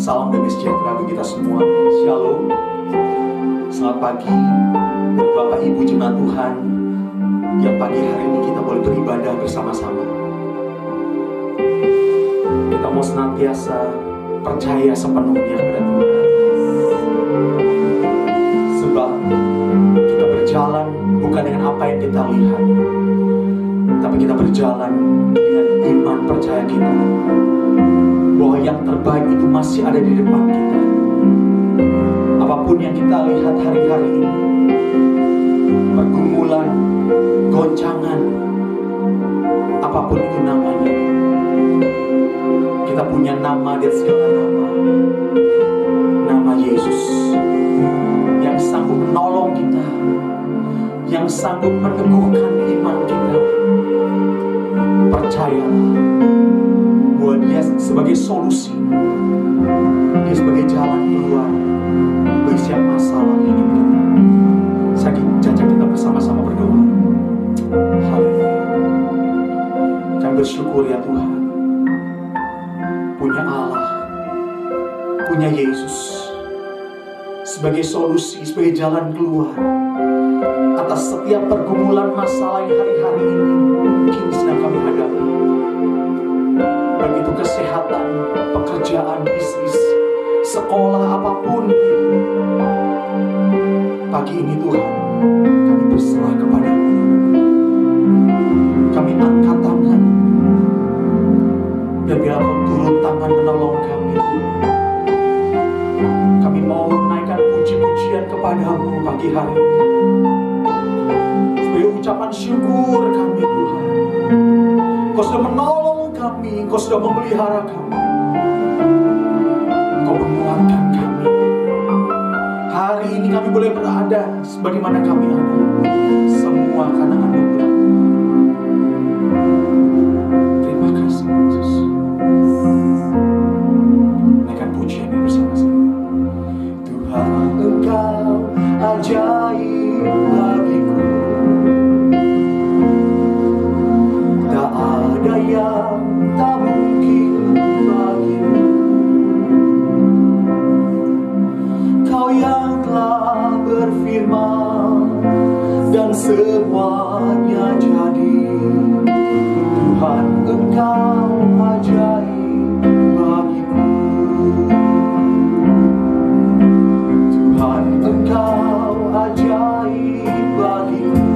Salam damai sejahtera bagi kita semua. Shalom. Selamat pagi buat Bapak Ibu jemaat Tuhan yang pagi hari ini kita boleh beribadah bersama-sama. Kita mau senantiasa percaya sepenuhnya kepada Tuhan. Sebab kita berjalan bukan dengan apa yang kita lihat, tapi kita berjalan dengan iman percaya kita bahwa yang terbaik itu masih ada di depan kita. Apapun yang kita lihat hari-hari ini, pergumulan, goncangan, apapun itu namanya, kita punya nama di atas segala nama. Nama Yesus yang sanggup menolong kita, yang sanggup meneguhkan iman kita. Percayalah bahwa Dia sebagai solusi, Dia sebagai jalan keluar bagi setiap masalah hidup kita. Saya ajak kita bersama-sama berdoa. Haleluya. Kami bersyukur ya Tuhan, punya Allah, punya Yesus sebagai solusi, sebagai jalan keluar atas setiap pergumulan masalah yang hari-hari ini mungkin sedang kami hadapi. Begitu kesehatan, pekerjaan, bisnis, sekolah, apapun itu. Pagi ini Tuhan, kami berserah kepada-Mu. Kami angkat tangan, dan biar Kau turun tangan menolong kami. Kami mau menaikkan puji-pujian kepada-Mu pagi hari ini. Sebagai ucapan syukur kami Tuhan, Kau sudah menolong kami, Kau sudah memelihara kami, Kau menguatkan kami. Hari ini kami boleh berada sebagaimana kami ada, semua karena anugerah. Terima kasih Yesus. Naikkan pujian ini bersama-sama. Tuhan, Engkau ajaib bagiku. Tak ada yang tak mungkin bagimu. Kau yang telah berfirman dan semuanya jadi. Tuhan, Engkau ajaib bagiku. Tuhan, Engkau ajaib bagiku.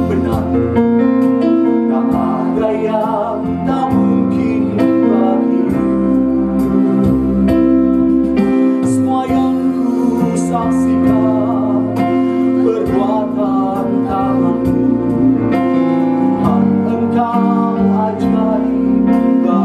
Benar, tak ada yang tak mungkin bagimu. Semua yang ku saksikan perbuatan tangan-Mu. Tuhan, Engkau ajaib bagiku.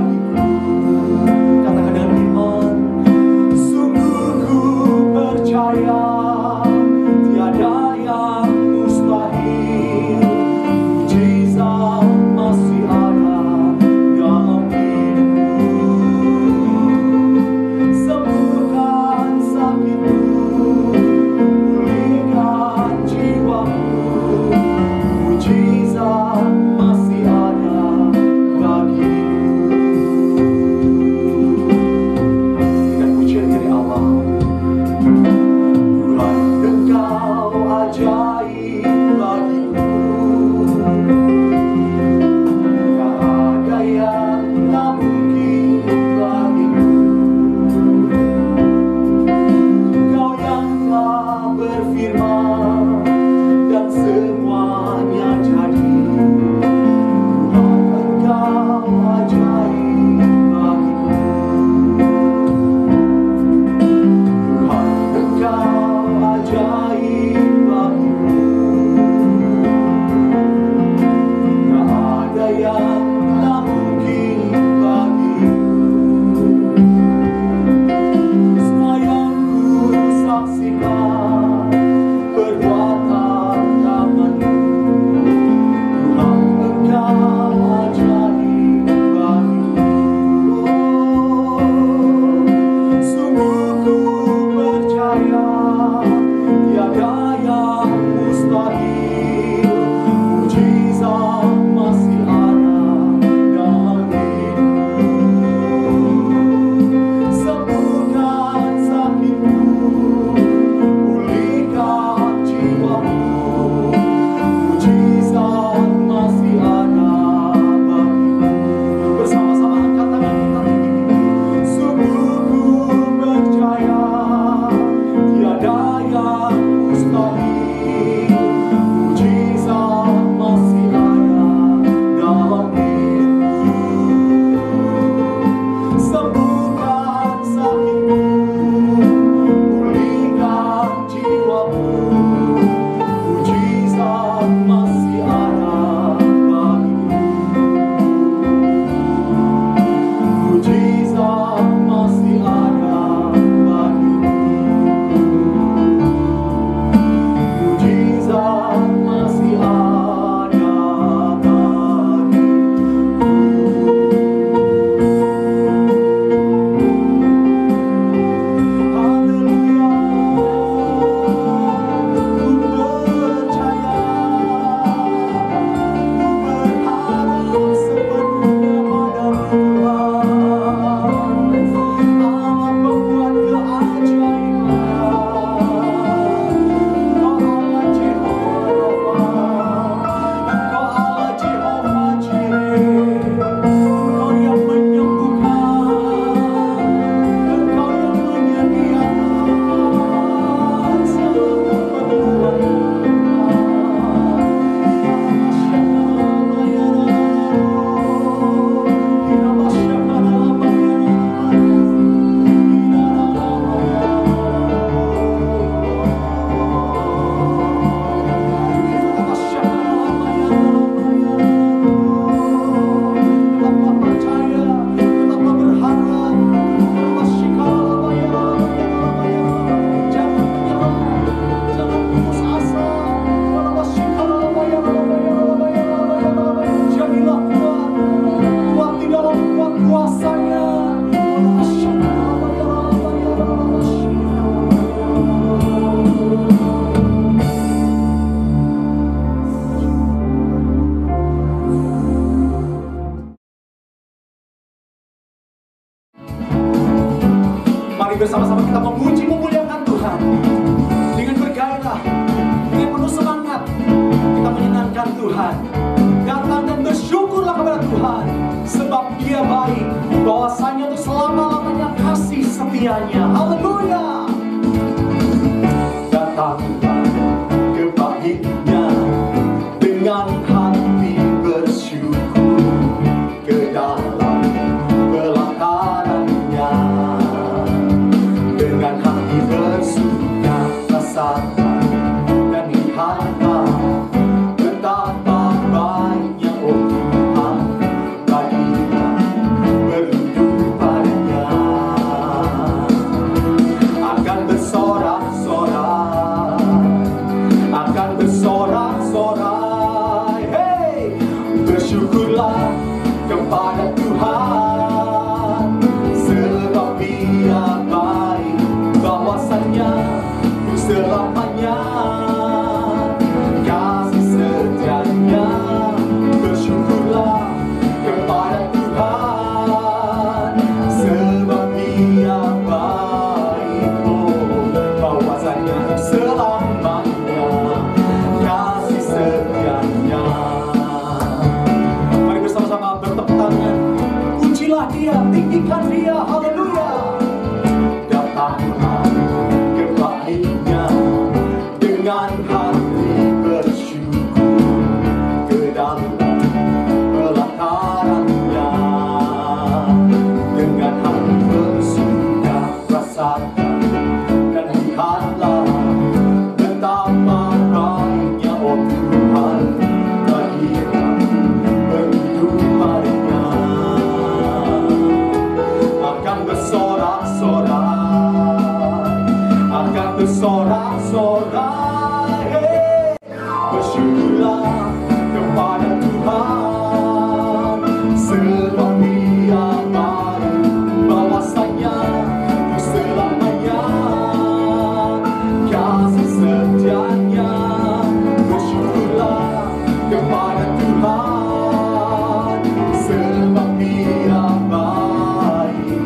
Bersama-sama kita memuji, memuliakan Tuhan dengan bergairah, dengan penuh semangat. Kita menyenangkan Tuhan. Datang dan bersyukurlah kepada Tuhan, sebab Dia baik, bahwasanya untuk selama-lamanya kasih setianya. Haleluya. Datanglah ke bait-Nya dengan hati bersyukur, ke dalam pelataran-Nya dengan hati bersuka rasakan dan lihatlah betapa baiknya Tuhan, bagilah berlindung padanya. Akan bersorak-sorai, akan bersorak-sorai, hey, bersyukurlah kepada Tuhan, sebab Dia baik, bahwasanya selamanya kasih setianya. Bersyukurlah kepada Tuhan, sebab Dia baik, bahwasanya selamanya kasih setianya. Mari bersama-sama bertepuk tangan, pujilah Dia, tinggikan Dia, haleluya. Datanglah ke bait-Nya dengan hati bersyukur, ke dalam pelataran-Nya dengan hati bersuka rasakan dan lihatlah betapa baiknya Tuhan, bagilah berlindung padanya. Akan bersorak-sorai, akan bersorak-sorai, hey. Bersyukurlah kepada Tuhan, sebab Dia baik, bahwasanya selamanya kasih setianya. Bersyukurlah kepada Tuhan, sebab Dia baik,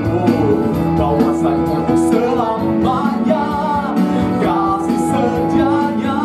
bahwasanya selamanya kasih setianya.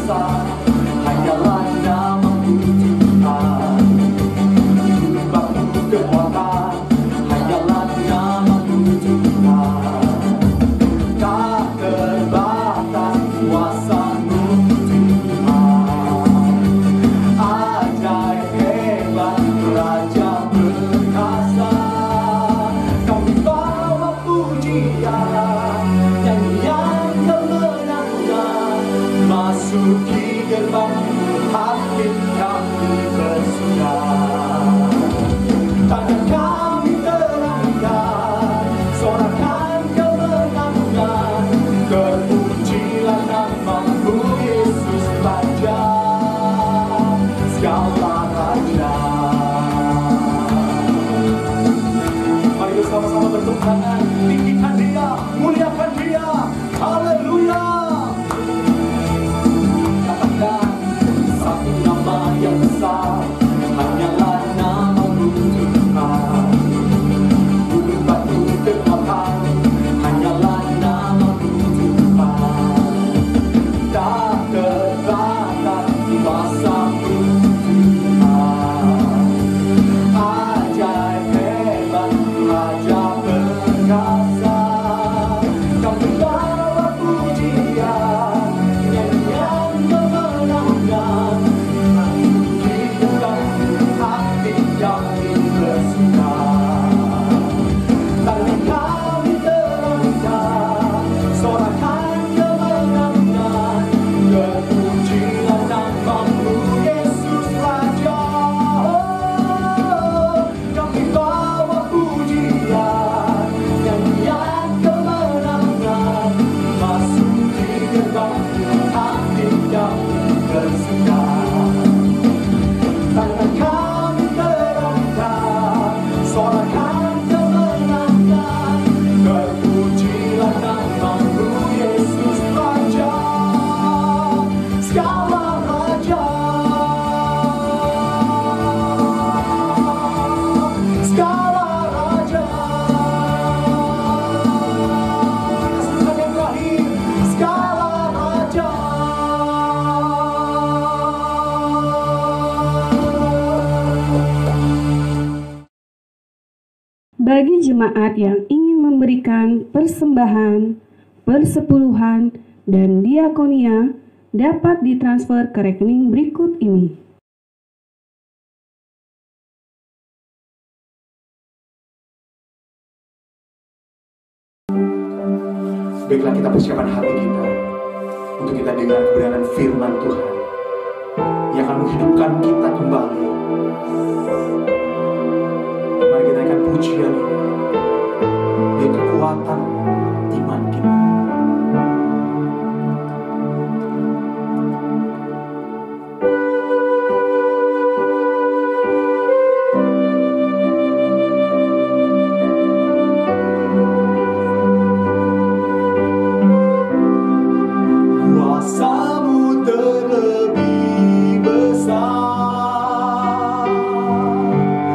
besar, hanyalah nama-Mu Tuhan. Batu kekuatan, hanyalah nama-Mu Tuhan. Tak terbatas kuasa-Mu Tuhan. Ajaib hebat, Raja perkasa. Kami bawa pujian, nyanyian kemenangan, masuki gerbang hati kami bersuka. Tangan kami terangkat, sorakan kemenangan, terpujilah nama-Mu Yesus Raja, segala Raja. Mari bersama-sama bertepuk tangan, tinggikan Dia, muliakan Dia. Haleluya. Katakan satu nama yang besar, hanyalah nama-Mu Tuhan. Gunung batu kekuatan, hanyalah nama-Mu Tuhan. Tak terbatas kuasa-Mu Tuhan. Ajaib hebat, Raja perkasa. Kami bawa pujian, nyanyian kemenangan, hidupkan hati kami bersuka. Tangan kami terangkat, sorakan kemenangan, terpujilah nama-Mu Yesus Raja. Kami bawa pujian, nyanyian kemenangan, masuki gerbang hati kami bersuka. Tangan kami terangkat, sorakan kemenangan, terpujilah nama-Mu Yesus Raja, segala Raja, segala Raja. Sesudah yang terakhir, segala Raja. Bagi jemaat yang ingin memberikan persembahan, persepuluhan, dan diakonia dapat ditransfer ke rekening berikut ini. Baiklah, kita persiapkan hati kita untuk kita dengar kebenaran firman Tuhan yang akan menghidupkan kita kembali. Mari kita naikkan pujian ini, dia kekuatan iman kita. Kuasa-Mu terlebih besar,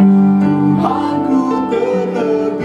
Tuhanku terlebih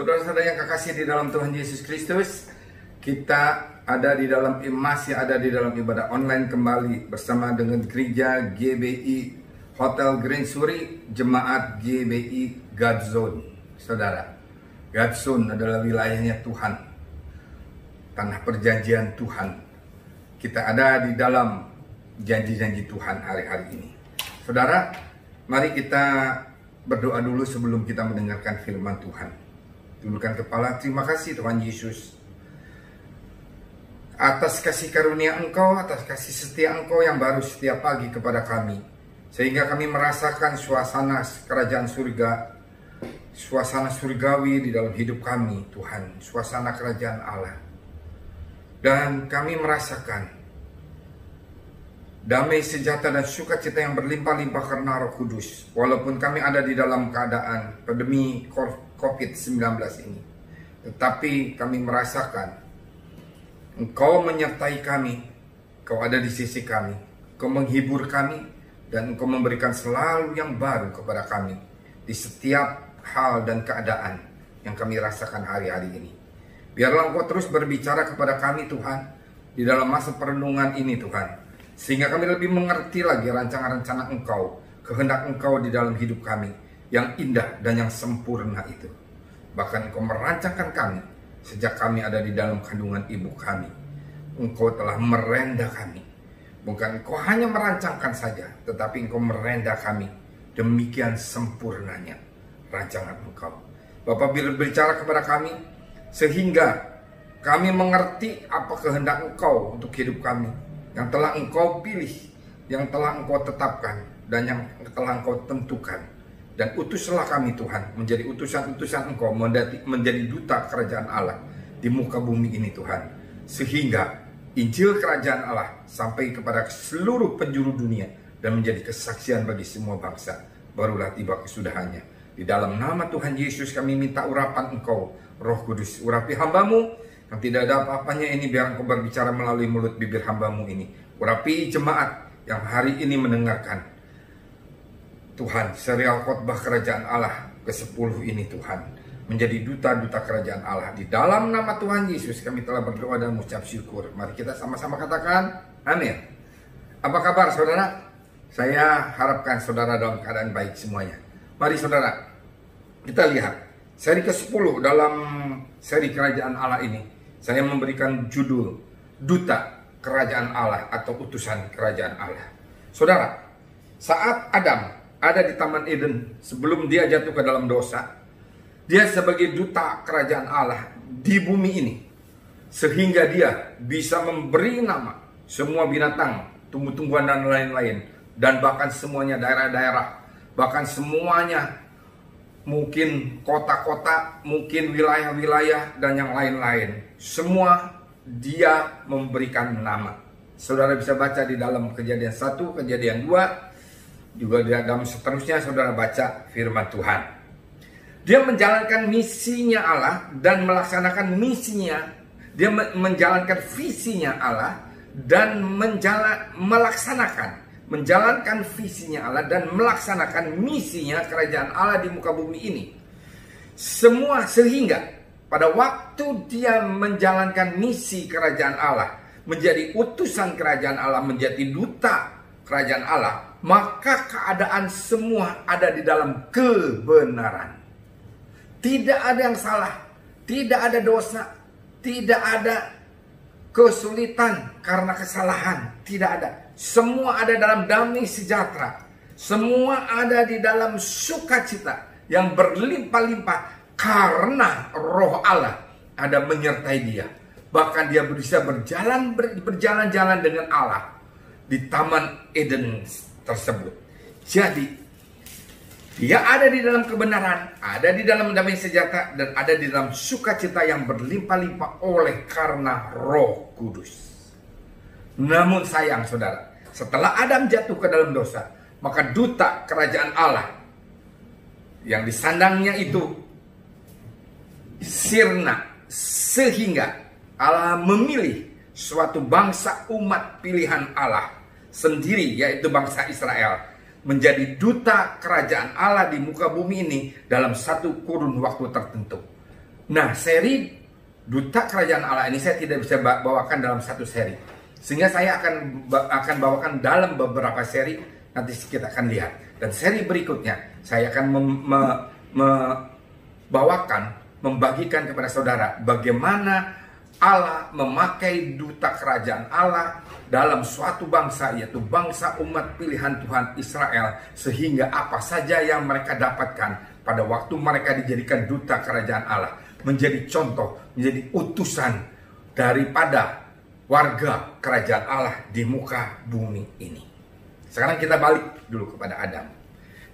Saudara-saudara yang kekasih di dalam Tuhan Yesus Kristus, kita ada di dalam masih ada di dalam ibadah online kembali bersama dengan gereja GBI Hotel Grand Suri, jemaat GBI Godzone. Saudara, Godzone adalah wilayahnya Tuhan, tanah perjanjian Tuhan. Kita ada di dalam janji-janji Tuhan hari-hari ini. Saudara, mari kita berdoa dulu sebelum kita mendengarkan firman Tuhan. Tundukkan kepala. Terima kasih Tuhan Yesus atas kasih karunia Engkau, atas kasih setia Engkau yang baru setiap pagi kepada kami, sehingga kami merasakan suasana kerajaan surga, suasana surgawi di dalam hidup kami Tuhan, suasana kerajaan Allah. Dan kami merasakan damai, sejahtera dan sukacita yang berlimpah-limpah karena Roh Kudus. Walaupun kami ada di dalam keadaan pandemi COVID-19 ini, tetapi kami merasakan Engkau menyertai kami, Engkau ada di sisi kami, Engkau menghibur kami, dan Engkau memberikan selalu yang baru kepada kami di setiap hal dan keadaan yang kami rasakan hari-hari ini. Biarlah Engkau terus berbicara kepada kami Tuhan di dalam masa perenungan ini Tuhan, sehingga kami lebih mengerti lagi rancangan-rencana Engkau, kehendak Engkau di dalam hidup kami yang indah dan yang sempurna itu. Bahkan Engkau merancangkan kami sejak kami ada di dalam kandungan ibu kami. Engkau telah merenda kami. Bukan Engkau hanya merancangkan saja, tetapi Engkau merenda kami. Demikian sempurnanya rancangan Engkau. Bapak berbicara kepada kami sehingga kami mengerti apa kehendak Engkau untuk hidup kami, yang telah Engkau pilih, yang telah Engkau tetapkan, dan yang telah Engkau tentukan. Dan utuslah kami Tuhan menjadi utusan-utusan Engkau, menjadi duta kerajaan Allah di muka bumi ini Tuhan, sehingga Injil kerajaan Allah sampai kepada seluruh penjuru dunia dan menjadi kesaksian bagi semua bangsa. Barulah tiba kesudahannya. Di dalam nama Tuhan Yesus kami minta urapan Engkau, Roh Kudus, urapi hamba-Mu yang tidak ada apa-apanya ini, biar Engkau berbicara melalui mulut bibir hamba-Mu ini. Urapi jemaat yang hari ini mendengarkan Tuhan serial khotbah kerajaan Allah ke-10 ini Tuhan, menjadi duta-duta kerajaan Allah. Di dalam nama Tuhan Yesus kami telah berdoa dan mengucap syukur. Mari kita sama-sama katakan amin. Apa kabar saudara? Saya harapkan saudara dalam keadaan baik semuanya. Mari saudara, kita lihat seri ke-10 dalam seri kerajaan Allah ini. Saya memberikan judul Duta Kerajaan Allah atau Utusan Kerajaan Allah. Saudara, saat Adam ada di Taman Eden sebelum dia jatuh ke dalam dosa, dia sebagai duta kerajaan Allah di bumi ini, sehingga dia bisa memberi nama semua binatang, tumbuh-tumbuhan dan lain-lain, dan bahkan semuanya daerah-daerah, bahkan semuanya mungkin kota-kota, mungkin wilayah-wilayah dan yang lain-lain. Semua dia memberikan nama. Saudara bisa baca di dalam Kejadian 1, Kejadian 2, juga di dalam seterusnya saudara baca firman Tuhan. Dia menjalankan misinya Allah dan melaksanakan misinya. Dia menjalankan visinya Allah dan menjalankan visinya Allah dan melaksanakan misinya kerajaan Allah di muka bumi ini. Semua sehingga pada waktu dia menjalankan misi kerajaan Allah, menjadi utusan kerajaan Allah, menjadi duta kerajaan Allah, maka keadaan semua ada di dalam kebenaran. Tidak ada yang salah, tidak ada dosa, tidak ada kesulitan karena kesalahan, tidak ada. Semua ada dalam damai sejahtera. Semua ada di dalam sukacita yang berlimpah-limpah karena Roh Allah ada menyertai dia. Bahkan dia bisa berjalan-jalan dengan Allah di Taman Eden tersebut. Jadi dia ada di dalam kebenaran, ada di dalam damai sejahtera, dan ada di dalam sukacita yang berlimpah-limpah oleh karena Roh Kudus. Namun sayang saudara, setelah Adam jatuh ke dalam dosa, maka duta kerajaan Allah yang disandangnya itu sirna, sehingga Allah memilih suatu bangsa umat pilihan Allah sendiri, yaitu bangsa Israel, menjadi duta kerajaan Allah di muka bumi ini dalam satu kurun waktu tertentu. Nah, seri Duta Kerajaan Allah ini saya tidak bisa bawakan dalam satu seri, sehingga saya akan bawakan dalam beberapa seri. Nanti kita akan lihat. Dan seri berikutnya saya akan membagikan kepada saudara bagaimana Allah memakai duta kerajaan Allah dalam suatu bangsa, yaitu bangsa umat pilihan Tuhan Israel, sehingga apa saja yang mereka dapatkan pada waktu mereka dijadikan duta kerajaan Allah, menjadi contoh, menjadi utusan daripada warga kerajaan Allah di muka bumi ini. Sekarang kita balik dulu kepada Adam.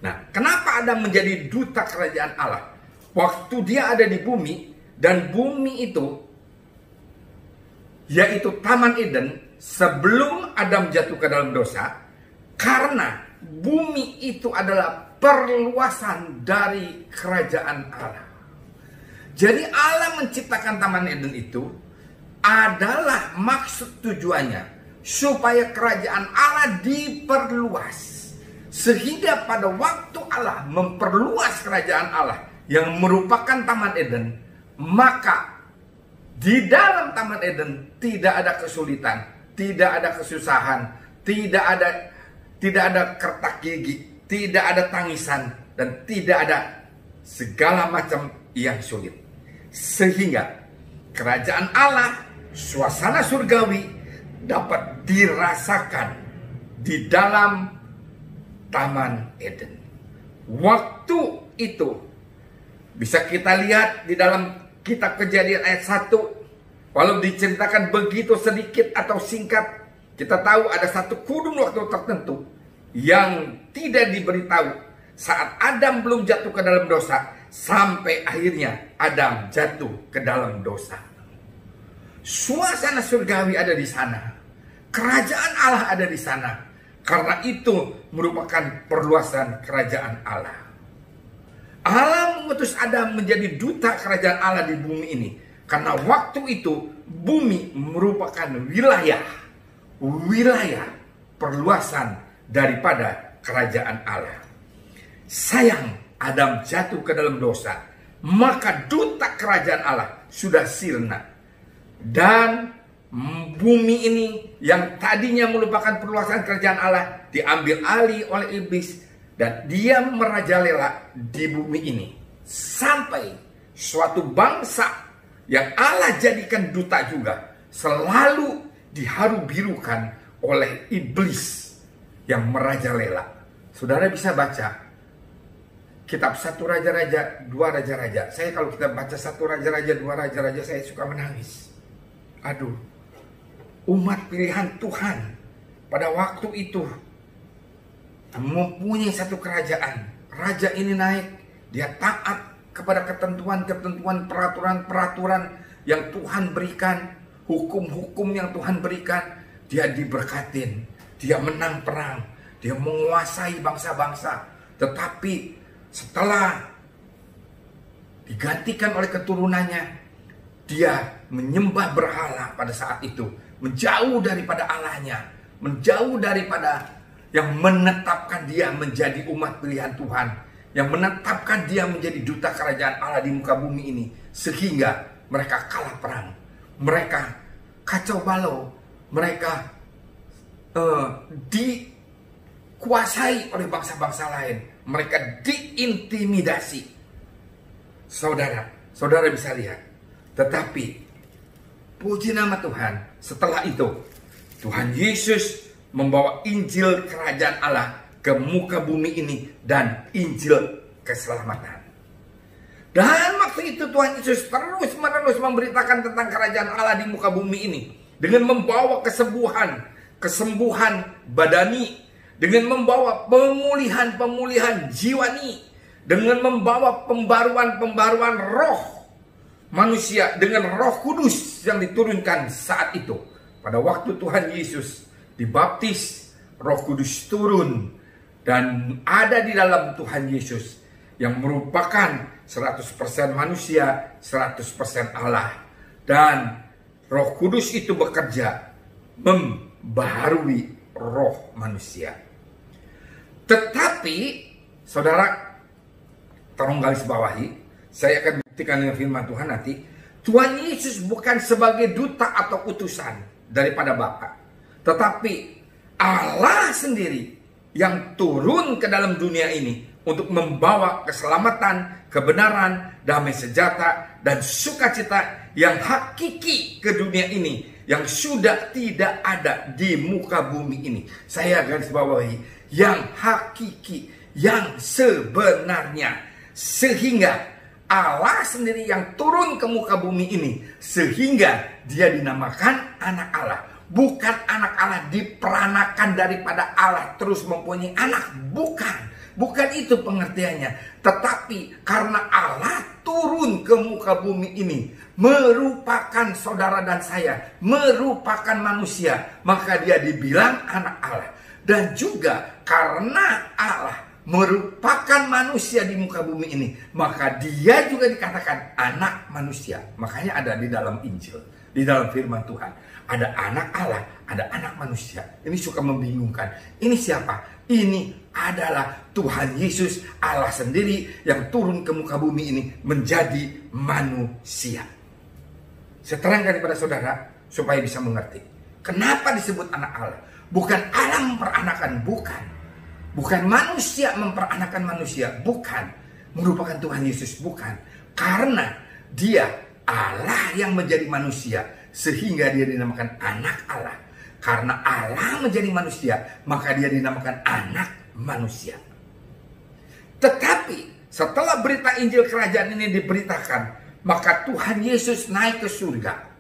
Nah, kenapa Adam menjadi duta kerajaan Allah? Waktu dia ada di bumi, dan bumi itu, yaitu Taman Eden, sebelum Adam jatuh ke dalam dosa, karena bumi itu adalah perluasan dari kerajaan Allah. Jadi Allah menciptakan Taman Eden itu adalah maksud tujuannya supaya kerajaan Allah diperluas. Sehingga pada waktu Allah memperluas kerajaan Allah yang merupakan Taman Eden, maka di dalam Taman Eden tidak ada kesulitan, tidak ada kesusahan, tidak ada kertak gigi, tidak ada tangisan, dan tidak ada segala macam yang sulit. Sehingga kerajaan Allah, suasana surgawi, dapat dirasakan di dalam Taman Eden. Waktu itu bisa kita lihat di dalam kitab Kejadian ayat 1. Walau diceritakan begitu sedikit atau singkat, kita tahu ada satu kurun waktu tertentu yang tidak diberitahu saat Adam belum jatuh ke dalam dosa, sampai akhirnya Adam jatuh ke dalam dosa. Suasana surgawi ada di sana. Kerajaan Allah ada di sana. Karena itu merupakan perluasan kerajaan Allah. Allah mengutus Adam menjadi duta kerajaan Allah di bumi ini. Karena waktu itu bumi merupakan wilayah perluasan daripada kerajaan Allah. Sayang, Adam jatuh ke dalam dosa, maka duta kerajaan Allah sudah sirna. Dan bumi ini yang tadinya merupakan perluasan kerajaan Allah diambil alih oleh iblis, dan dia merajalela di bumi ini sampai suatu bangsa yang Allah jadikan duta juga selalu diharu-birukan oleh iblis yang merajalela. Saudara bisa baca kitab 1 Raja-Raja, 2 Raja-Raja. Saya kalau kita baca 1 Raja-Raja, 2 Raja-Raja, saya suka menangis. Aduh, umat pilihan Tuhan pada waktu itu mempunyai satu kerajaan. Raja ini naik, dia taat kepada ketentuan-ketentuan, peraturan-peraturan yang Tuhan berikan, hukum-hukum yang Tuhan berikan. Dia diberkatin, dia menang perang, dia menguasai bangsa-bangsa. Tetapi setelah digantikan oleh keturunannya, dia menyembah berhala pada saat itu, menjauh daripada Allahnya, menjauh daripada yang menetapkan dia menjadi umat pilihan Tuhan, yang menetapkan dia menjadi duta kerajaan Allah di muka bumi ini. Sehingga mereka kalah perang, mereka kacau balau, mereka dikuasai oleh bangsa-bangsa lain, mereka diintimidasi. Saudara bisa lihat. Tetapi puji nama Tuhan, setelah itu Tuhan Yesus membawa Injil kerajaan Allah ke muka bumi ini dan Injil keselamatan. Dan waktu itu Tuhan Yesus terus-menerus memberitakan tentang kerajaan Allah di muka bumi ini dengan membawa kesembuhan badani, dengan membawa pemulihan jiwani, dengan membawa pembaruan roh manusia dengan Roh Kudus yang diturunkan saat itu. Pada waktu Tuhan Yesus dibaptis, Roh Kudus turun dan ada di dalam Tuhan Yesus yang merupakan 100% manusia, 100% Allah. Dan Roh Kudus itu bekerja membaharui roh manusia. Tetapi, saudara, tolong garis bawahi, saya akan buktikan dengan firman Tuhan nanti, Tuhan Yesus bukan sebagai duta atau utusan daripada Bapa, tetapi Allah sendiri yang turun ke dalam dunia ini untuk membawa keselamatan, kebenaran, damai sejahtera, dan sukacita yang hakiki ke dunia ini, yang sudah tidak ada di muka bumi ini. Saya garis bawahi, yang hakiki, yang sebenarnya, sehingga Allah sendiri yang turun ke muka bumi ini, sehingga dia dinamakan anak Allah. Bukan anak Allah diperanakan daripada Allah terus mempunyai anak, bukan itu pengertiannya. Tetapi karena Allah turun ke muka bumi ini, merupakan saudara dan saya, merupakan manusia, maka dia dibilang anak Allah. Dan juga karena Allah merupakan manusia di muka bumi ini, maka dia juga dikatakan anak manusia. Makanya ada di dalam Injil, di dalam firman Tuhan, ada anak Allah, ada anak manusia. Ini suka membingungkan. Ini siapa? Ini adalah Tuhan Yesus, Allah sendiri yang turun ke muka bumi ini menjadi manusia. Saya terangkan kepada saudara supaya bisa mengerti. Kenapa disebut anak Allah? Bukan Allah memperanakan, bukan. Bukan manusia memperanakan manusia, bukan. Merupakan Tuhan Yesus, bukan. Karena dia Allah yang menjadi manusia, sehingga dia dinamakan anak Allah. Karena Allah menjadi manusia, maka dia dinamakan anak manusia. Tetapi setelah berita Injil kerajaan ini diberitakan, maka Tuhan Yesus naik ke surga.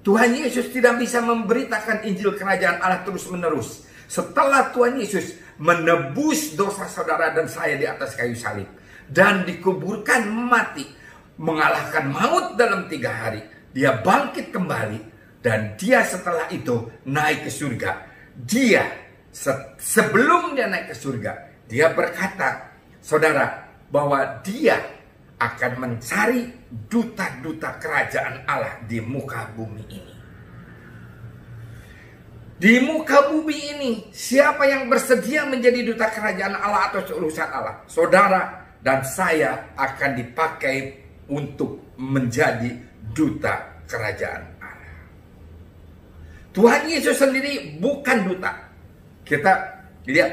Tuhan Yesus tidak bisa memberitakan Injil kerajaan Allah terus menerus. Setelah Tuhan Yesus menebus dosa saudara dan saya di atas kayu salib, dan dikuburkan mati, mengalahkan maut dalam 3 hari, dia bangkit kembali, dan dia setelah itu naik ke surga. Dia sebelum dia naik ke surga, dia berkata, saudara, bahwa dia akan mencari duta-duta kerajaan Allah di muka bumi ini. Di muka bumi ini, siapa yang bersedia menjadi duta kerajaan Allah atau urusan Allah? Saudara dan saya akan dipakai untuk menjadi duta kerajaan Allah. Tuhan Yesus sendiri bukan duta. Kita lihat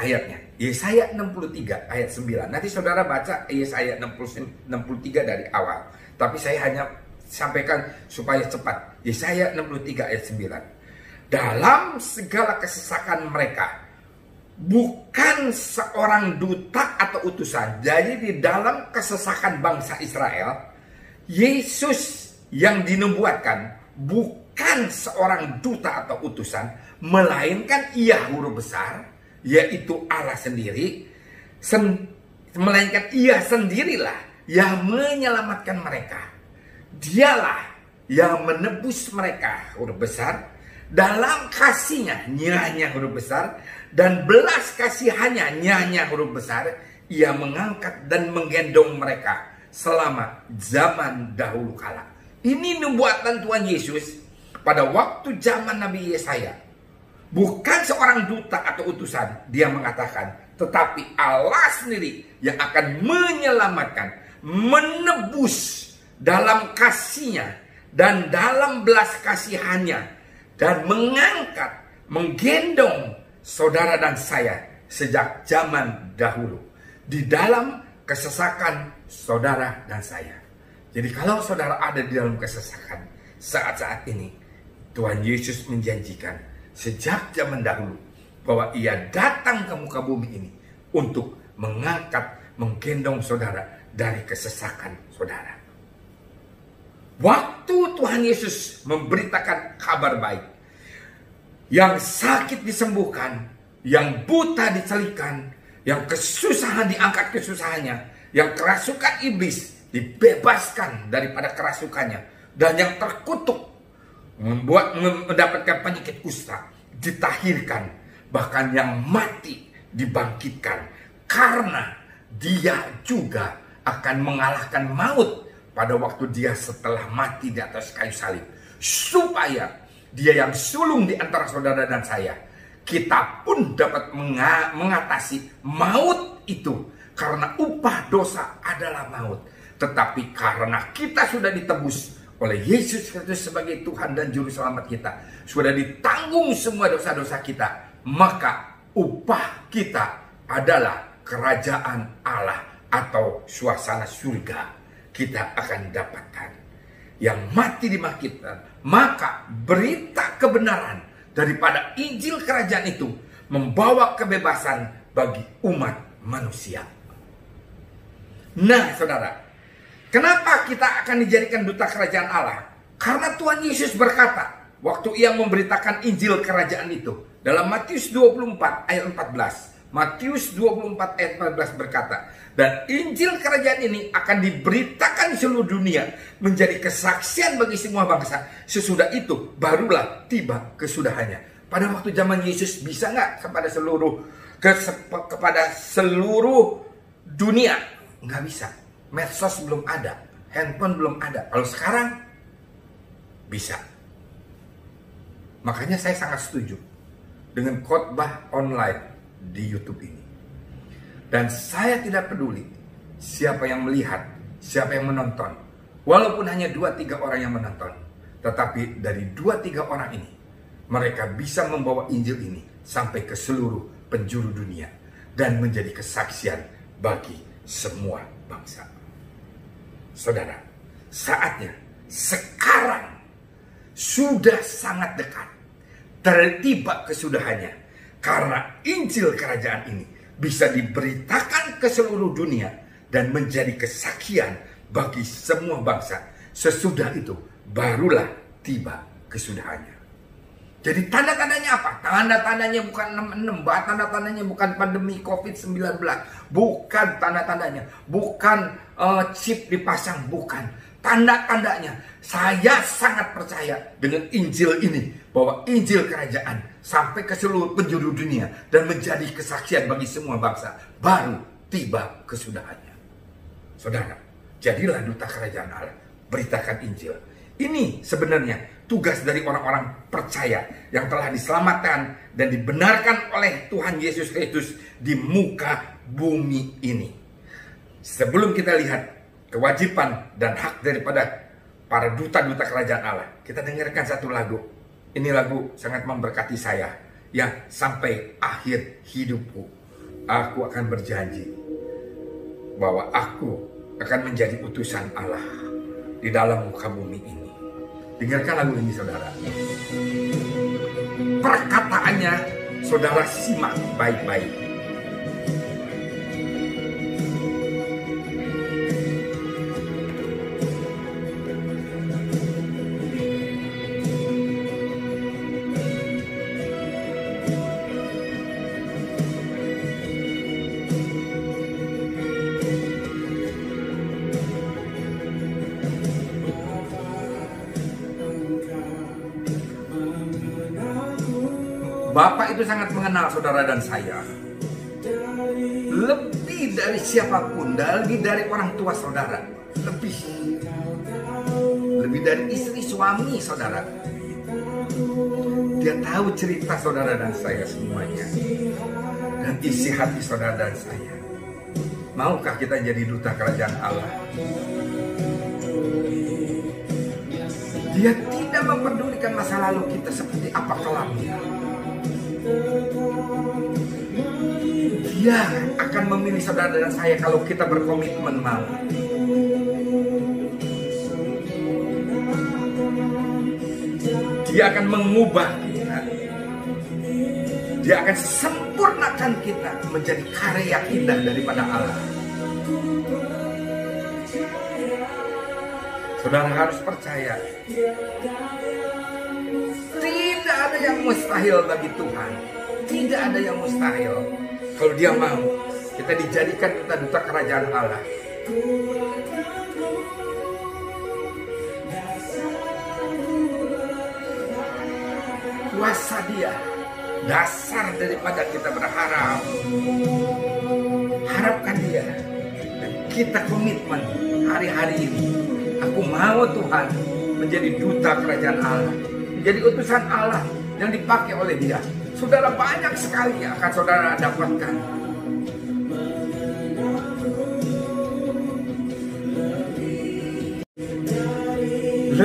ayatnya. Yesaya 63 ayat 9. Nanti saudara baca Yesaya 63 dari awal. Tapi saya hanya sampaikan supaya cepat. Yesaya 63 ayat 9. Dalam segala kesesakan mereka, bukan seorang duta atau utusan. Jadi di dalam kesesakan bangsa Israel, Yesus yang dinubuatkan bukan seorang duta atau utusan, melainkan ia huruf besar, yaitu Allah sendiri, melainkan ia sendirilah yang menyelamatkan mereka. Dialah yang menebus mereka, huruf besar, dalam kasihnya, nyanya huruf besar, dan belas kasihannya, nyanya huruf besar, ia mengangkat dan menggendong mereka selama zaman dahulu kala. Ini nubuatan Tuhan Yesus pada waktu zaman Nabi Yesaya. Bukan seorang duta atau utusan, dia mengatakan, tetapi Allah sendiri yang akan menyelamatkan, menebus dalam kasihnya dan dalam belas kasihannya, dan mengangkat, menggendong saudara dan saya sejak zaman dahulu di dalam kesesakan saudara dan saya. Jadi kalau saudara ada di dalam kesesakan saat-saat ini, Tuhan Yesus menjanjikan sejak zaman dahulu bahwa ia datang ke muka bumi ini untuk mengangkat, menggendong saudara dari kesesakan saudara. Waktu Tuhan Yesus memberitakan kabar baik, yang sakit disembuhkan, yang buta dicelikan, yang kesusahan diangkat kesusahannya, yang kerasukan iblis dibebaskan daripada kerasukannya, dan yang terkutuk mendapatkan penyakit kusta ditahirkan, bahkan yang mati dibangkitkan, karena dia juga akan mengalahkan maut pada waktu dia setelah mati di atas kayu salib, supaya dia yang sulung di antara saudara dan saya, kita pun dapat mengatasi maut itu, karena upah dosa adalah maut. Tetapi karena kita sudah ditebus oleh Yesus Kristus sebagai Tuhan dan Juru Selamat kita, sudah ditanggung semua dosa-dosa kita, maka upah kita adalah kerajaan Allah atau suasana surga kita akan dapatkan. Yang mati dimatikan, maka berita kebenaran daripada Injil kerajaan itu membawa kebebasan bagi umat manusia. Nah, saudara, kenapa kita akan dijadikan duta kerajaan Allah? Karena Tuhan Yesus berkata, waktu ia memberitakan Injil kerajaan itu, dalam Matius 24 ayat 14. Matius 24 ayat 14 berkata, dan Injil kerajaan ini akan diberitakan di seluruh dunia menjadi kesaksian bagi semua bangsa. Sesudah itu barulah tiba kesudahannya. Pada waktu zaman Yesus bisa nggak kepada seluruh dunia? Nggak bisa. Medsos belum ada, handphone belum ada. Kalau sekarang bisa. Makanya saya sangat setuju dengan khotbah online di YouTube ini. Dan saya tidak peduli siapa yang melihat, siapa yang menonton. Walaupun hanya 2-3 orang yang menonton. Tetapi dari 2-3 orang ini, mereka bisa membawa Injil ini sampai ke seluruh penjuru dunia dan menjadi kesaksian bagi semua bangsa. Saudara, saatnya sekarang sudah sangat dekat, tertiba kesudahannya, karena Injil kerajaan ini bisa diberitakan ke seluruh dunia dan menjadi kesaksian bagi semua bangsa. Sesudah itu barulah tiba kesudahannya. Jadi tanda-tandanya apa? Tanda-tandanya bukan 666, tanda-tandanya bukan pandemi COVID-19, bukan tanda-tandanya, bukan chip dipasang, bukan. Tanda-tandanya, saya sangat percaya dengan Injil ini, bahwa Injil kerajaan sampai ke seluruh penjuru dunia dan menjadi kesaksian bagi semua bangsa, baru tiba kesudahannya. Saudara, jadilah duta kerajaan Allah, beritakan Injil. Ini sebenarnya tugas dari orang-orang percaya yang telah diselamatkan dan dibenarkan oleh Tuhan Yesus Kristus di muka bumi ini. Sebelum kita lihat kewajiban dan hak daripada para duta-duta kerajaan Allah, kita dengarkan satu lagu. Ini lagu sangat memberkati saya. Ya, sampai akhir hidupku, aku akan berjanji bahwa aku akan menjadi utusan Allah di dalam muka bumi ini. Dengarkan lagu ini, saudara. Perkataannya, saudara simak baik-baik. Bapak itu sangat mengenal saudara dan saya. Lebih dari siapapun, lebih dari orang tua saudara. Lebih dari istri suami saudara. Dia tahu cerita saudara dan saya semuanya. Dan isi hati saudara dan saya. Maukah kita jadi duta kerajaan Allah? Dia tidak mempedulikan masa lalu kita seperti apa kelamnya. Dia akan memilih saudara dan saya kalau kita berkomitmen mau. Dia akan mengubah kita. Dia akan sempurnakan kita menjadi karya indah daripada Allah. Saudara harus percaya. Tidak ada yang mustahil bagi Tuhan. Tidak ada yang mustahil. Kalau Dia mau, kita dijadikan duta-duta kerajaan Allah. Kuasa Dia, dasar daripada kita berharap. Harapkan Dia. Dan kita komitmen hari-hari ini. Aku mau Tuhan menjadi duta kerajaan Allah. Menjadi utusan Allah yang dipakai oleh Dia. Saudara, banyak sekali yang akan saudara dapatkan.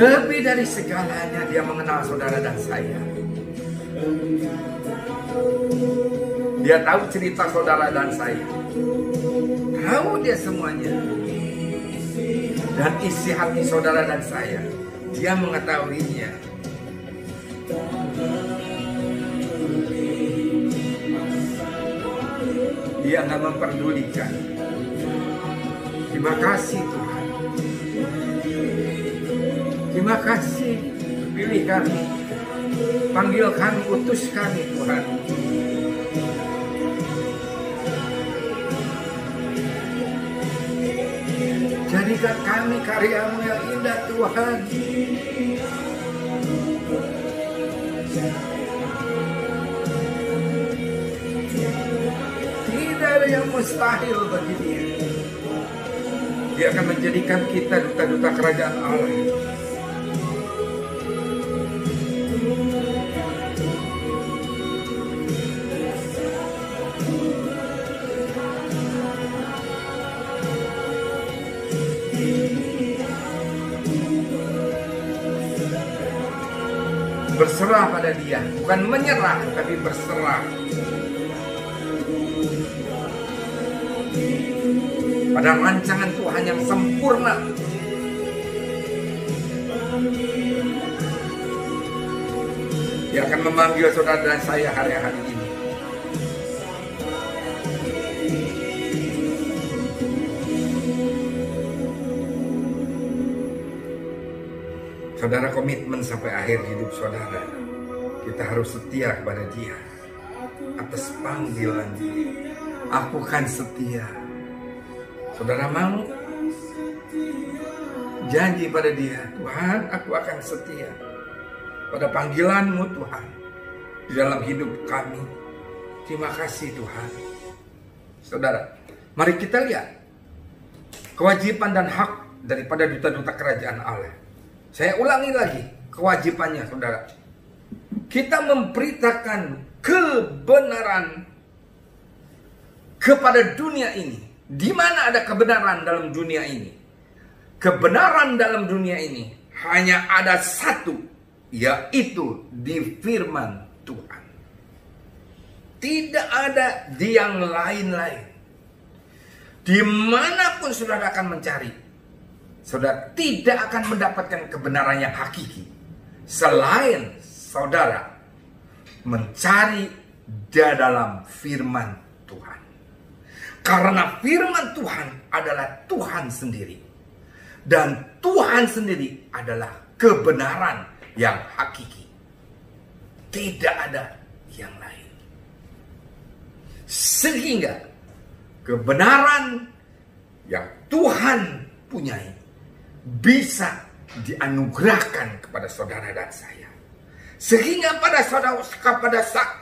Lebih dari segalanya dia mengenal saudara dan saya. Dia tahu cerita saudara dan saya. Tahu dia semuanya. Dan isi hati saudara dan saya, dia mengetahuinya. Dia nggak memperdulikan. Terima kasih Tuhan. Terima kasih. Pilih kami. Panggil kami, utus kami Tuhan. Jadikan kami karya-Mu yang indah Tuhan. Tidak ada yang mustahil bagi Dia. Dia akan menjadikan kita duta-duta kerajaan Allah. Berserah pada Dia, bukan menyerah, tapi berserah. Pada rancangan Tuhan yang sempurna. Dia akan memanggil saudara dan saya hari-hari ini. Saudara komitmen sampai akhir hidup saudara. Kita harus setia kepada Dia atas panggilan Dia. Aku kan setia. Saudara mau janji pada Dia, Tuhan, aku akan setia pada panggilan-Mu Tuhan di dalam hidup kami. Terima kasih Tuhan. Saudara, mari kita lihat kewajiban dan hak daripada duta-duta kerajaan Allah. Saya ulangi lagi kewajibannya saudara. Kita memberitakan kebenaran kepada dunia ini. Di mana ada kebenaran dalam dunia ini? Kebenaran dalam dunia ini hanya ada satu, yaitu di firman Tuhan. Tidak ada di yang lain-lain. Dimanapun saudara akan mencari, saudara tidak akan mendapatkan kebenaran yang hakiki selain saudara mencari di dalam firman Tuhan. Karena firman Tuhan adalah Tuhan sendiri. Dan Tuhan sendiri adalah kebenaran yang hakiki. Tidak ada yang lain. Sehingga kebenaran yang Tuhan punyai bisa dianugerahkan kepada saudara dan saya. Sehingga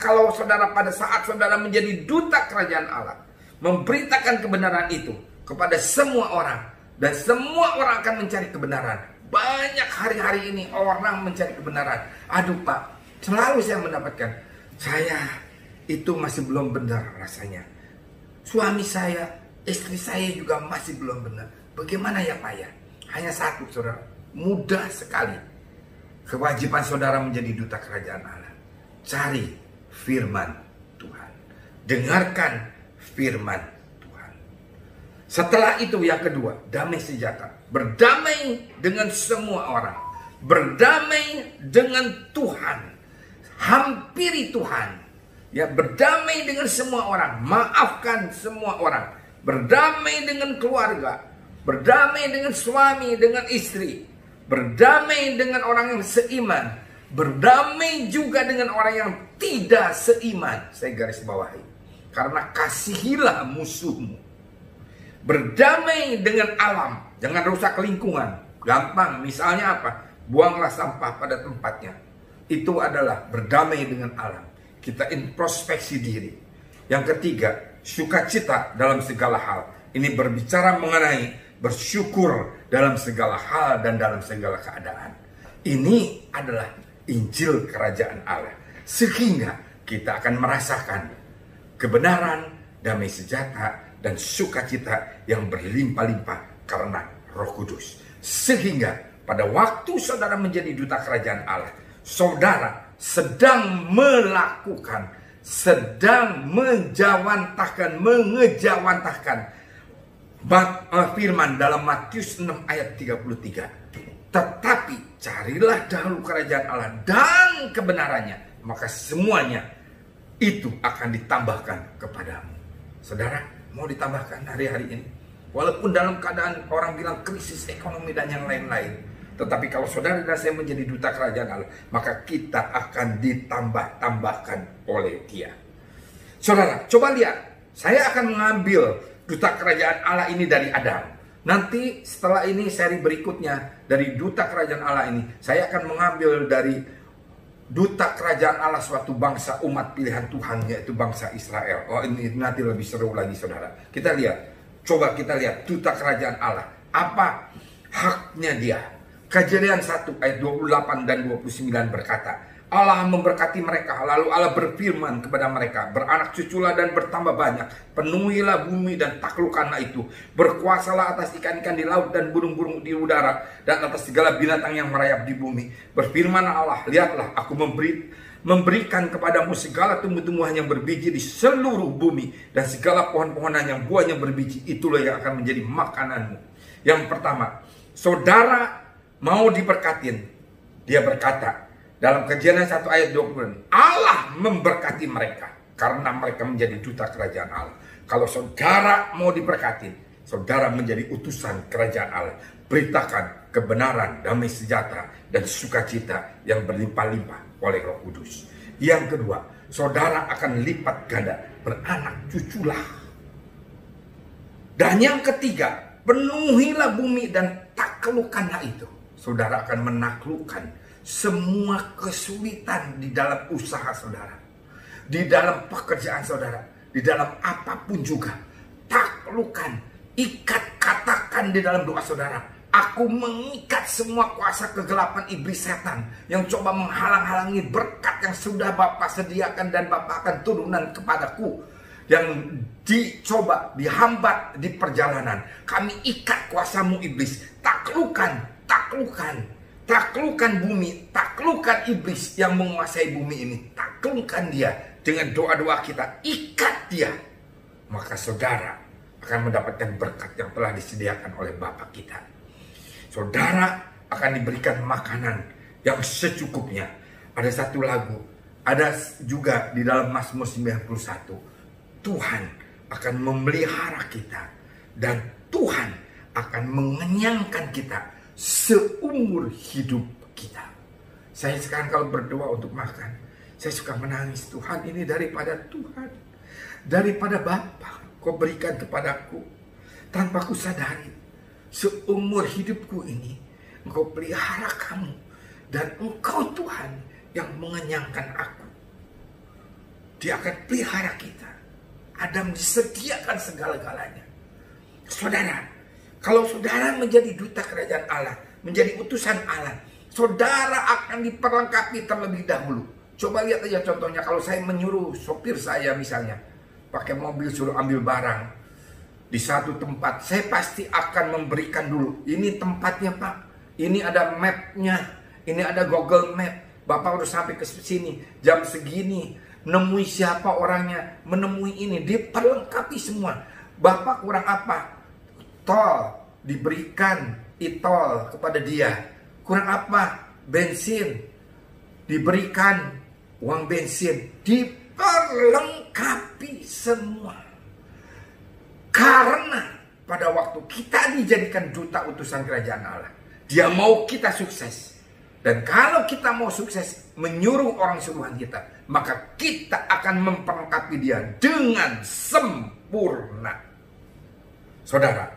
kalau saudara pada saat saudara menjadi duta kerajaan Allah, memberitakan kebenaran itu kepada semua orang, dan semua orang akan mencari kebenaran. Banyak hari-hari ini orang mencari kebenaran. Aduh Pak, selalu saya mendapatkan, saya itu masih belum benar rasanya. Suami saya, istri saya juga masih belum benar. Bagaimana ya Pak ya? Hanya satu saudara, mudah sekali. Kewajiban saudara menjadi duta kerajaan Allah. Cari firman Tuhan. Dengarkan firman Tuhan. Setelah itu yang kedua, damai sejahtera. Berdamai dengan semua orang. Berdamai dengan Tuhan. Hampiri Tuhan. Ya, berdamai dengan semua orang. Maafkan semua orang. Berdamai dengan keluarga. Berdamai dengan suami, dengan istri. Berdamai dengan orang yang seiman. Berdamai juga dengan orang yang tidak seiman. Saya garis bawahi. Karena kasihilah musuhmu. Berdamai dengan alam. Jangan rusak lingkungan. Gampang, misalnya apa? Buanglah sampah pada tempatnya. Itu adalah berdamai dengan alam. Kita introspeksi diri. Yang ketiga, sukacita dalam segala hal. Ini berbicara mengenai bersyukur dalam segala hal dan dalam segala keadaan. Ini adalah Injil Kerajaan Allah. Sehingga kita akan merasakan kebenaran, damai sejahtera, dan sukacita yang berlimpah-limpah karena Roh Kudus. Sehingga pada waktu saudara menjadi duta kerajaan Allah, saudara sedang melakukan, sedang mengejawantahkan firman dalam Matius 6 ayat 33. Tetapi carilah dahulu kerajaan Allah dan kebenarannya, maka semuanya itu akan ditambahkan kepadamu. Saudara, mau ditambahkan hari-hari ini? Walaupun dalam keadaan orang bilang krisis ekonomi dan yang lain-lain, tetapi kalau saudara dan saya menjadi duta kerajaan Allah, maka kita akan ditambah-tambahkan oleh Dia. Saudara, coba lihat. Saya akan mengambil duta kerajaan Allah ini dari Adam. Nanti setelah ini seri berikutnya dari duta kerajaan Allah ini, saya akan mengambil dari duta kerajaan Allah suatu bangsa umat pilihan Tuhan, yaitu bangsa Israel. Oh, ini nanti lebih seru lagi, saudara. Kita lihat. Coba kita lihat duta kerajaan Allah. Apa haknya dia? Kejadian 1 ayat 28 dan 29 berkata, Allah memberkati mereka, lalu Allah berfirman kepada mereka, beranak cuculah dan bertambah banyak, penuhilah bumi dan taklukkanlah itu, berkuasalah atas ikan-ikan di laut dan burung-burung di udara, dan atas segala binatang yang merayap di bumi. Berfirman Allah, lihatlah aku memberikan kepadamu segala tumbuh-tumbuhan yang berbiji di seluruh bumi, dan segala pohon-pohonan yang buahnya berbiji, itulah yang akan menjadi makananmu. Yang pertama, saudara mau diberkatin. Dia berkata dalam Kejadian 1 ayat 20, Allah memberkati mereka karena mereka menjadi duta kerajaan Allah. Kalau saudara mau diberkatin, saudara menjadi utusan kerajaan Allah. Beritakan kebenaran, damai sejahtera, dan sukacita yang berlimpah-limpah oleh Roh Kudus. Yang kedua, saudara akan lipat ganda, beranak cuculah. Dan yang ketiga, penuhilah bumi dan taklukkanlah itu. Saudara akan menaklukkan semua kesulitan di dalam usaha saudara, di dalam pekerjaan saudara, di dalam apapun juga. Taklukkan, ikat, katakan di dalam doa saudara, aku mengikat semua kuasa kegelapan iblis setan yang coba menghalang-halangi berkat yang sudah Bapa sediakan dan Bapa akan turunkan kepadaku, yang dicoba, dihambat di perjalanan. Kami ikat kuasamu iblis. Taklukkan bumi, taklukkan iblis yang menguasai bumi ini. Taklukkan dia dengan doa-doa kita, ikat dia. Maka saudara akan mendapatkan berkat yang telah disediakan oleh Bapa kita. Saudara akan diberikan makanan yang secukupnya. Ada satu lagu, ada juga di dalam Mazmur 91. Tuhan akan memelihara kita dan Tuhan akan mengenyangkan kita seumur hidup kita. Saya sekarang kalau berdoa untuk makan, saya suka menangis. Tuhan, ini daripada Tuhan, daripada Bapa Kau berikan kepadaku tanpa ku sadari. Seumur hidupku ini Engkau pelihara kamu, dan Engkau Tuhan yang mengenyangkan aku. Dia akan pelihara kita. Adam disediakan segala-galanya. Saudara, kalau saudara menjadi duta kerajaan Allah, menjadi utusan Allah, saudara akan diperlengkapi terlebih dahulu. Coba lihat aja contohnya, kalau saya menyuruh sopir saya misalnya pakai mobil suruh ambil barang di satu tempat, saya pasti akan memberikan dulu, ini tempatnya Pak, ini ada mapnya, ini ada Google Map, Bapak udah sampai ke sini jam segini, menemui siapa orangnya, menemui ini, diperlengkapi semua. Bapak kurang apa? Tol, diberikan e-tol kepada dia. Kurang apa? Bensin, diberikan uang bensin. Diperlengkapi semua. Karena pada waktu kita dijadikan duta utusan kerajaan Allah, Dia mau kita sukses. Dan kalau kita mau sukses menyuruh orang suruhan kita, maka kita akan memperlengkapi dia dengan sempurna. Saudara,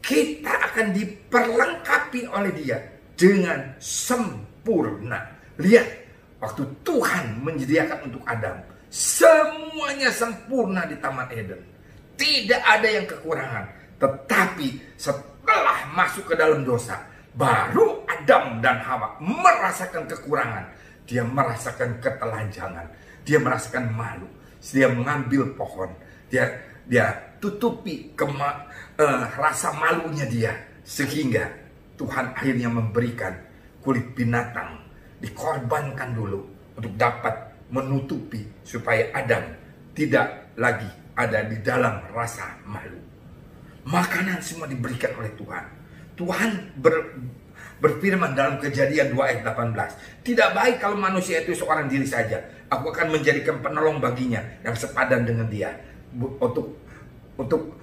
kita akan diperlengkapi oleh dia dengan sempurna. Lihat, waktu Tuhan menyediakan untuk Adam, semuanya sempurna di Taman Eden. Tidak ada yang kekurangan. Tetapi setelah masuk ke dalam dosa, baru Adam dan Hawa merasakan kekurangan. Dia merasakan ketelanjangan. Dia merasakan malu. Dia mengambil pohon. Dia tutupi rasa malunya dia. Sehingga Tuhan akhirnya memberikan kulit binatang, dikorbankan dulu untuk dapat menutupi supaya Adam tidak lagi ada di dalam rasa malu. Makanan semua diberikan oleh Tuhan. Tuhan berfirman dalam Kejadian 2 ayat 18, tidak baik kalau manusia itu seorang diri saja. Aku akan menjadikan penolong baginya yang sepadan dengan dia. Untuk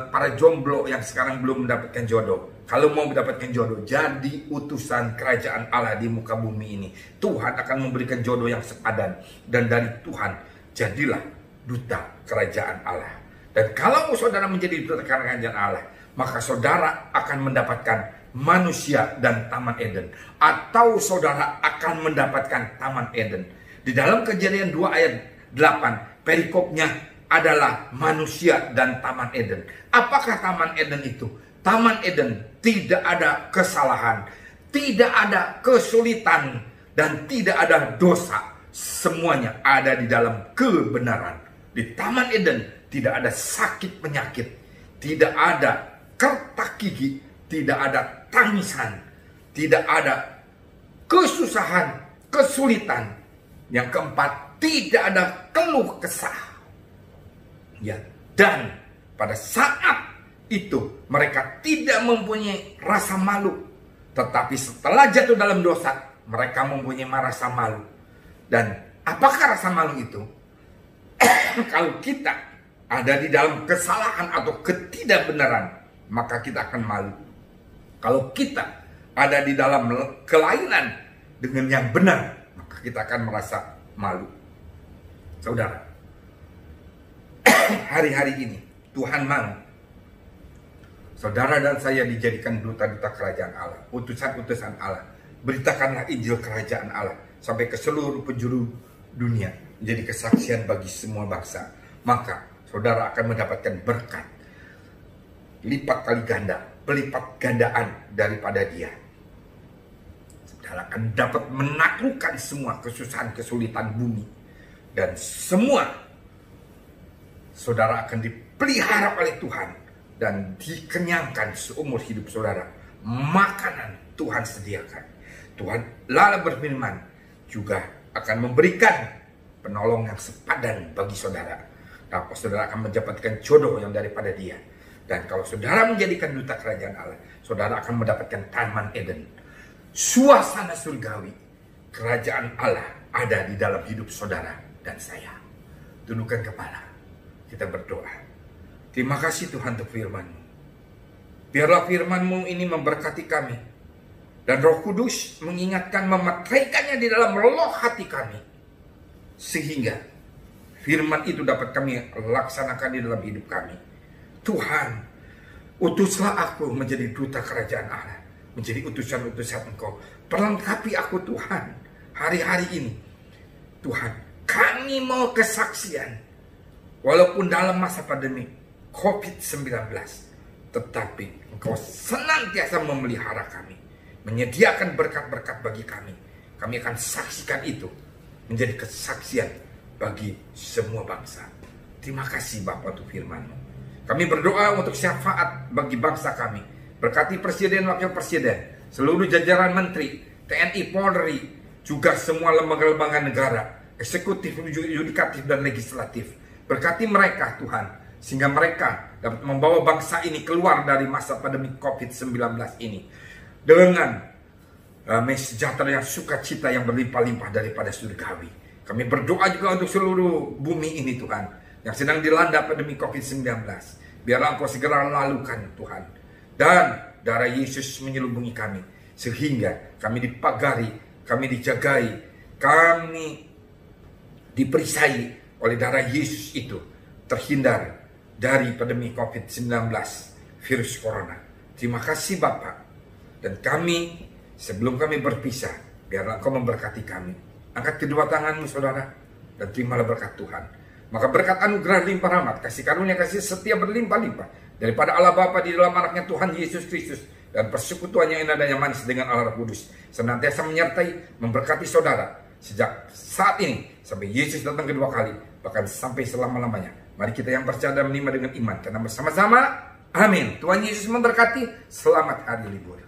para jomblo yang sekarang belum mendapatkan jodoh, kalau mau mendapatkan jodoh, jadi utusan kerajaan Allah di muka bumi ini. Tuhan akan memberikan jodoh yang sepadan, dan dari Tuhan jadilah duta kerajaan Allah. Dan kalau saudara menjadi duta kerajaan Allah, maka saudara akan mendapatkan manusia dan Taman Eden, atau saudara akan mendapatkan Taman Eden. Di dalam Kejadian 2 ayat 8, perikopnya adalah manusia dan Taman Eden. Apakah Taman Eden itu? Taman Eden tidak ada kesalahan, tidak ada kesulitan, dan tidak ada dosa. Semuanya ada di dalam kebenaran. Di Taman Eden tidak ada sakit penyakit, tidak ada kertak gigi, tidak ada tangisan, tidak ada kesusahan, kesulitan. Yang keempat, tidak ada keluh kesah. Ya, dan pada saat itu mereka tidak mempunyai rasa malu. Tetapi setelah jatuh dalam dosa, mereka mempunyai rasa malu. Dan apakah rasa malu itu? Kalau kita ada di dalam kesalahan atau ketidakbenaran, maka kita akan malu. Kalau kita ada di dalam kelainan dengan yang benar, maka kita akan merasa malu. Saudara, hari-hari ini Tuhan mau saudara dan saya dijadikan duta-duta kerajaan Allah, utusan-utusan Allah. Beritakanlah Injil kerajaan Allah sampai ke seluruh penjuru dunia, menjadi kesaksian bagi semua bangsa. Maka saudara akan mendapatkan berkat lipat kali ganda, pelipat gandaan daripada Dia. Saudara akan dapat menaklukkan semua kesusahan kesulitan bumi, dan semua saudara akan dipelihara oleh Tuhan dan dikenyangkan seumur hidup saudara. Makanan Tuhan sediakan. Tuhan lalu berfirman juga akan memberikan penolong yang sepadan bagi saudara. Dapat saudara akan mendapatkan jodoh yang daripada Dia. Dan kalau saudara menjadikan duta kerajaan Allah, saudara akan mendapatkan Taman Eden, suasana surgawi. Kerajaan Allah ada di dalam hidup saudara dan saya. Tundukkan kepala, kita berdoa. Terima kasih Tuhan untuk firman-Mu. Biarlah firman-Mu ini memberkati kami, dan Roh Kudus mengingatkan, memetraikannya di dalam relung hati kami, sehingga firman itu dapat kami laksanakan di dalam hidup kami. Tuhan, utuslah aku menjadi duta kerajaan Allah, menjadi utusan-utusan Engkau. Perlengkapi aku Tuhan, hari-hari ini. Tuhan, kami mau kesaksian, walaupun dalam masa pandemi COVID-19, tetapi Engkau senantiasa memelihara kami, menyediakan berkat-berkat bagi kami. Kami akan saksikan itu menjadi kesaksian bagi semua bangsa. Terima kasih Bapa untuk firman-Mu. Kami berdoa untuk syafaat bagi bangsa kami. Berkati Presiden, Wakil Presiden, seluruh jajaran Menteri, TNI, Polri, juga semua lembaga-lembaga negara, eksekutif, yudikatif, dan legislatif. Berkati mereka Tuhan, sehingga mereka dapat membawa bangsa ini keluar dari masa pandemi COVID-19 ini dengan damai sejahtera yang sukacita yang berlimpah-limpah daripada surgawi. Kami berdoa juga untuk seluruh bumi ini Tuhan, yang sedang dilanda pandemi COVID-19. Biarlah Engkau segera lalukan Tuhan, dan darah Yesus menyelubungi kami, sehingga kami dipagari, kami dijagai, kami diperisai oleh darah Yesus itu, terhindar dari pandemi COVID-19, virus corona. Terima kasih Bapa. Dan kami, sebelum kami berpisah, biarlah Engkau memberkati kami. Angkat kedua tanganmu saudara, dan terimalah berkat Tuhan. Maka berkat anugerah limpah rahmat, kasih karunia, kasih setia berlimpah-limpah daripada Allah Bapa di dalam anaknya Tuhan Yesus Kristus, dan persekutuan yang indah dan yang manis dengan Allah Roh Kudus senantiasa menyertai, memberkati saudara sejak saat ini sampai Yesus datang kedua kali, bahkan sampai selama-lamanya. Mari kita yang percaya dan menerima dengan iman, karena bersama-sama, amin. Tuhan Yesus memberkati. Selamat hari libur.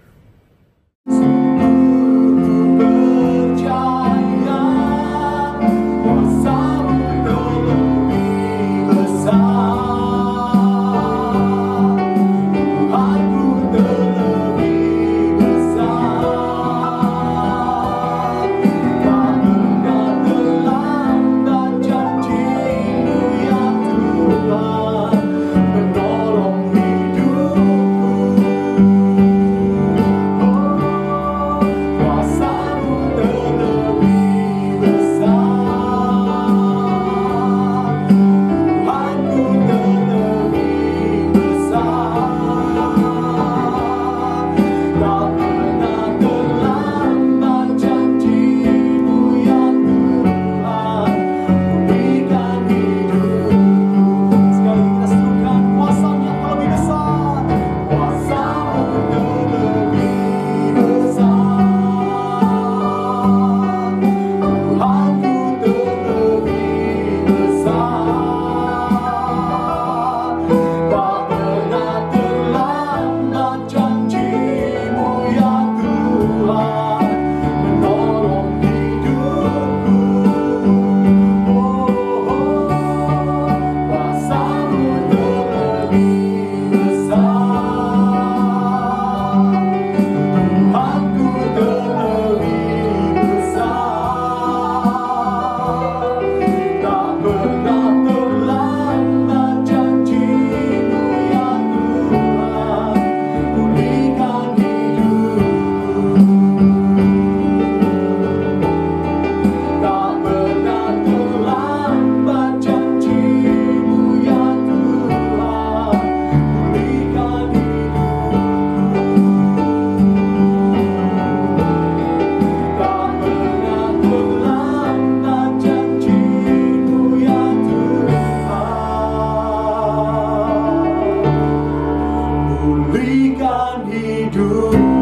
pulihkan hidup